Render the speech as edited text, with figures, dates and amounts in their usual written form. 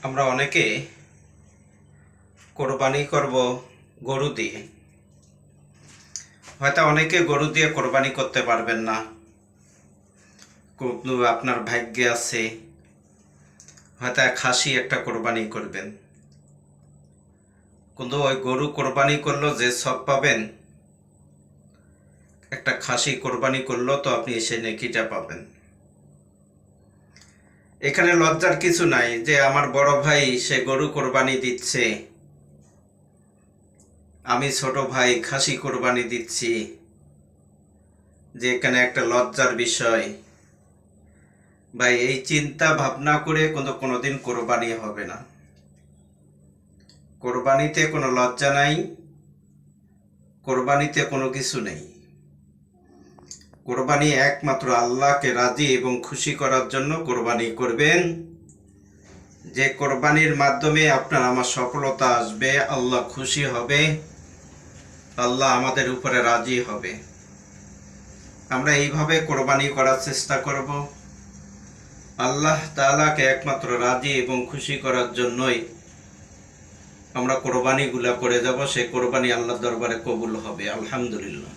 আমরা অনেকে কোরবানি করব গরু দিয়ে। হয়তো অনেকে গরু দিয়ে কোরবানি করতে পারবেন না, কিন্তু আপনার ভাগ্যে আছে হয়তো খাসি একটা কোরবানি করবেন। কিন্তু ওই গরু কোরবানি করলেও যে সব পাবেন, একটা খাসি কোরবানি করলেও তো আপনি সেই নেকিটা পাবেন। এখানে লজ্জার কিছু নাই যে আমার বড় ভাই সে গরু কোরবানি দিচ্ছে, আমি ছোট ভাই খাসি কোরবানি দিচ্ছি, যে এখানে একটা লজ্জার বিষয়। ভাই, এই চিন্তা ভাবনা করে কোনোদিন কোরবানি হবে না। কোরবানিতে কোনো লজ্জা নাই, কোরবানিতে কোনো কিছু নেই। কোরবানি একমাত্র আল্লাহকে রাজি এবং খুশি করার জন্য কোরবানি করবেন, যে কোরবানির মাধ্যমে আপনার আমার সফলতা আসবে, আল্লাহ খুশি হবে, আল্লাহ আমাদের উপরে রাজি হবে। আমরা এইভাবে কোরবানি করার চেষ্টা করব। আল্লাহ তাআলাকে একমাত্র রাজি এবং খুশি করার জন্যই আমরা কোরবানিগুলা করে যাব। সেই কোরবানি আল্লাহর দরবারে কবুল হবে, আলহামদুলিল্লাহ।